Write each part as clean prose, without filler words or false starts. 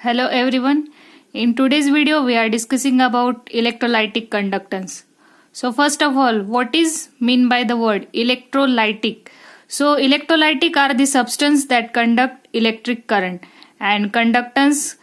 Hello everyone. In today's video we are discussing about electrolytic conductance. So first of all, what is mean by the word electrolytic? So electrolytic are the substance that conduct electric current, and conductance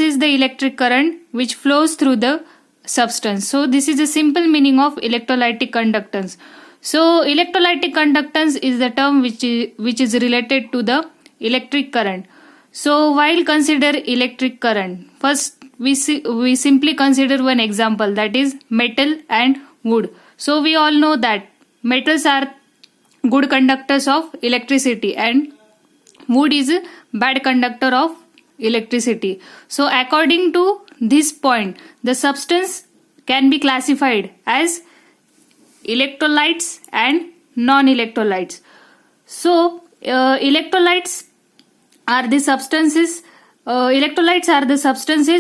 is the electric current which flows through the substance. So this is a simple meaning of electrolytic conductance. So electrolytic conductance is the term which is related to the electric current. So while consider electric current, first we simply consider one example, that is metal and wood. So we all know that metals are good conductors of electricity and wood is a bad conductor of electricity. So according to this point, the substance can be classified as electrolytes and non-electrolytes. So electrolytes are the substances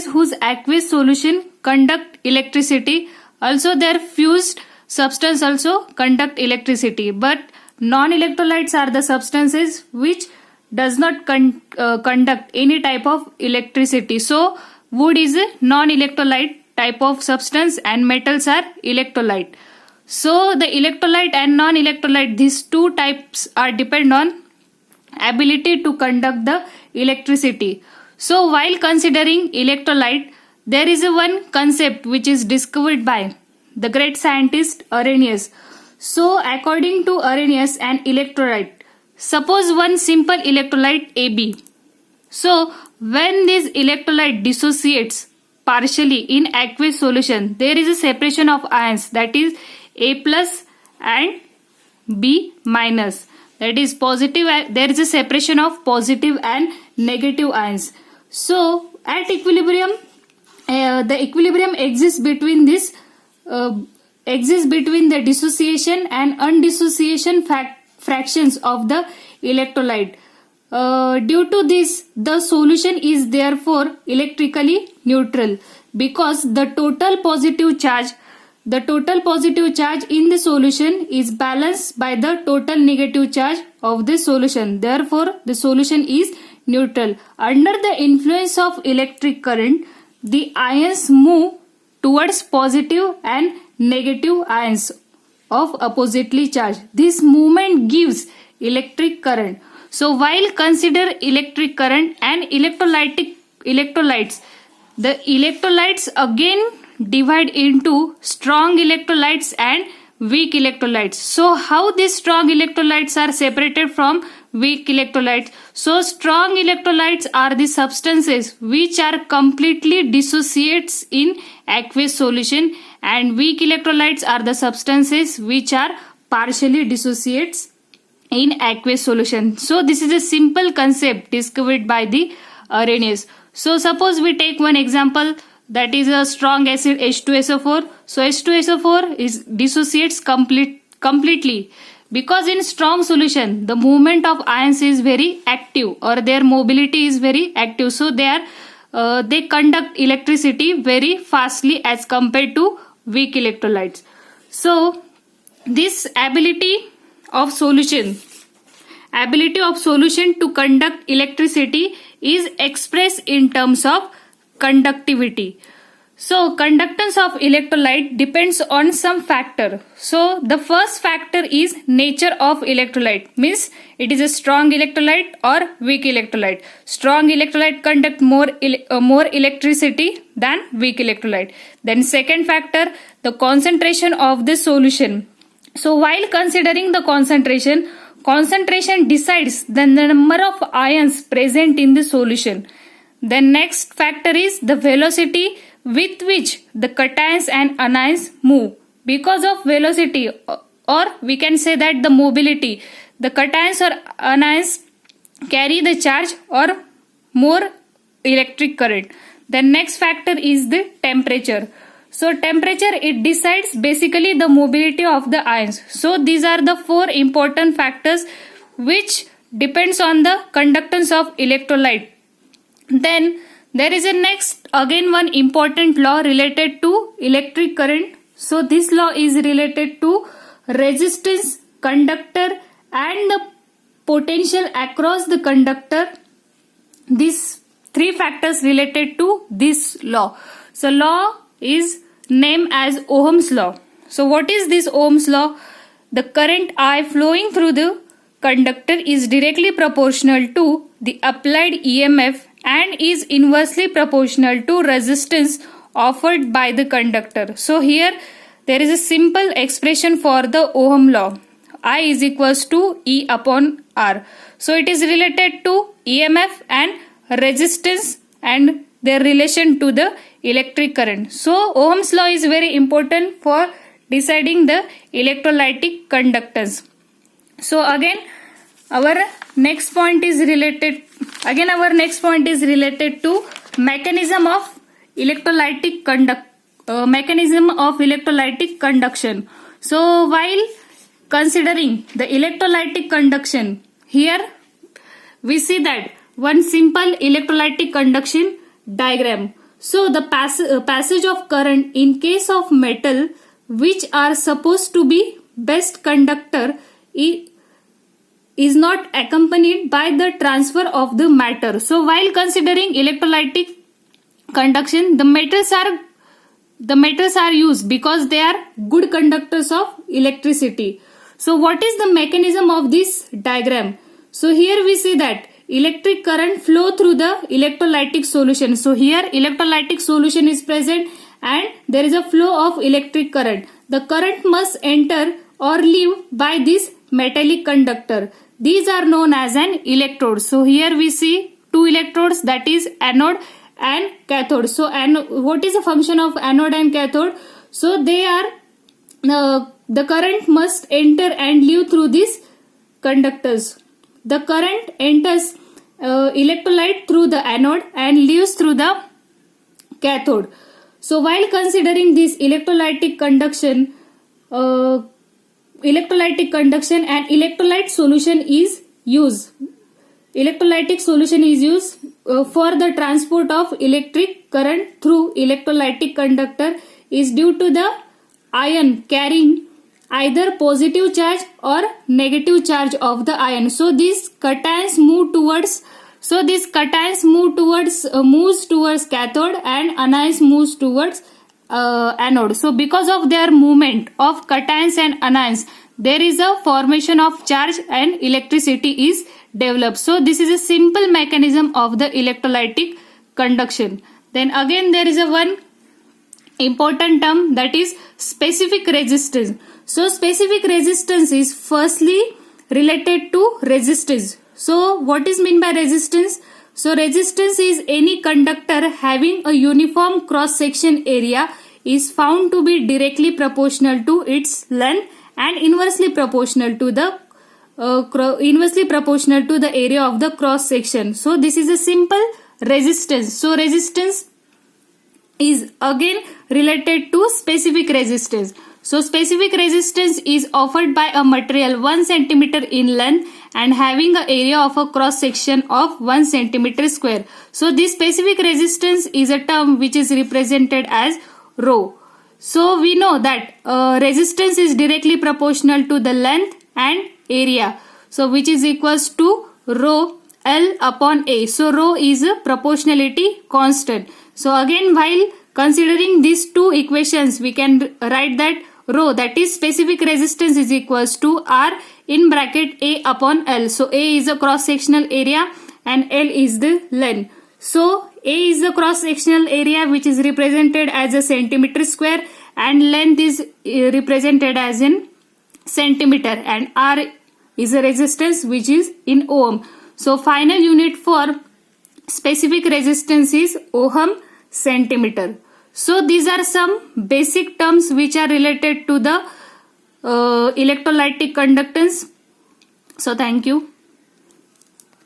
whose aqueous solution conduct electricity. Also their fused substance also conduct electricity, but non-electrolytes are the substances which does not conduct any type of electricity. So wood is a non-electrolyte type of substance and metals are electrolyte. So the electrolyte and non-electrolyte, these two types are depend on ability to conduct the electricity. So while considering electrolyte, there is a one concept which is discovered by the great scientist Arrhenius. So according to Arrhenius, an electrolyte, suppose one simple electrolyte AB. So when this electrolyte dissociates partially in aqueous solution, there is a separation of ions, that is A plus and B minus. That is positive, there is a separation of positive and negative ions. So at equilibrium, the equilibrium exists between the dissociation and undissociation fractions of the electrolyte. Due to this, the solution is therefore electrically neutral, because the total positive charge in the solution is balanced by the total negative charge of the solution. Therefore, the solution is neutral. Under the influence of electric current, the ions move towards positive and negative ions of oppositely charged. This movement gives electric current. So while consider electric current and electrolytes, the electrolytes again divide into strong electrolytes and weak electrolytes. So how these strong electrolytes are separated from weak electrolytes? So strong electrolytes are the substances which are completely dissociates in aqueous solution, and weak electrolytes are the substances which are partially dissociates in aqueous solution. So this is a simple concept discovered by the Arrhenius. So suppose we take one example, that is a strong acid H2SO4. So H2SO4 is dissociates completely, because in strong solution the movement of ions is very active, or their mobility is very active. So they conduct electricity very fastly as compared to weak electrolytes. So this ability of solution to conduct electricity is expressed in terms of conductivity. So conductance of electrolyte depends on some factor. So the first factor is nature of electrolyte, means it is a strong electrolyte or weak electrolyte. Strong electrolyte conduct more electricity than weak electrolyte. Then second factor, the concentration of the solution. So while considering the concentration decides the number of ions present in the solution. The next factor is the velocity with which the cations and anions move. Because of velocity, or we can say that the mobility, the cations or anions carry the charge or more electric current. The next factor is the temperature. So temperature, it decides basically the mobility of the ions. So these are the four important factors which depends on the conductance of electrolyte. Then there is a next again one important law related to electric current. So this law is related to resistance, conductor and the potential across the conductor. This three factors related to this law. So law is named as Ohm's law. So what is this Ohm's law? The current I flowing through the conductor is directly proportional to the applied EMF and is inversely proportional to resistance offered by the conductor. So here there is a simple expression for the Ohm law. I is equals to E upon R. So it is related to EMF and resistance and their relation to the electric current. So Ohm's law is very important for deciding the electrolytic conductance. So again our next point is related to mechanism of electrolytic conduction. So while considering the electrolytic conduction, here we see that one simple electrolytic conduction diagram. So the passage of current in case of metal which are supposed to be best conductor is not accompanied by the transfer of the matter. So while considering electrolytic conduction, the metals are used because they are good conductors of electricity. So what is the mechanism of this diagram? So here we see that electric current flow through the electrolytic solution. So here electrolytic solution is present and there is a flow of electric current. The current must enter or leave by this metallic conductor. These are known as an electrode. So here we see two electrodes, that is anode and cathode. So what is the function of anode and cathode? So they are the current must enter and leave through these conductors. The current enters electrolyte through the anode and leaves through the cathode. So while considering this electrolytic conduction and electrolyte solution is used. Electrolytic solution is used for the transport of electric current through electrolytic conductor is due to the ion carrying either positive charge or negative charge of the ion. So these cations moves towards cathode and anions moves towards anode. So because of their movement of cations and anions, there is a formation of charge and electricity is developed. So this is a simple mechanism of the electrolytic conduction. Then again there is a one important term, that is specific resistance. So specific resistance is firstly related to resistance. So what is meant by resistance? So resistance is any conductor having a uniform cross section area is found to be directly proportional to its length and inversely proportional to the area of the cross section. So this is a simple resistance. So resistance is again related to specific resistance. So specific resistance is offered by a material 1 cm in length and having an area of a cross section of 1 cm square. So this specific resistance is a term which is represented as rho. So we know that resistance is directly proportional to the length and area. So which is equals to rho L upon A. So rho is a proportionality constant. So again while considering these two equations, we can write that rho, that is specific resistance, is equals to R in bracket A upon L. So A is the cross sectional area and L is the length. So A is the cross sectional area which is represented as a centimeter square and length is represented as in centimeter, and R is a resistance which is in ohm. So final unit for specific resistance is ohm centimeter. So these are some basic terms which are related to the electrolytic conductance. So thank you.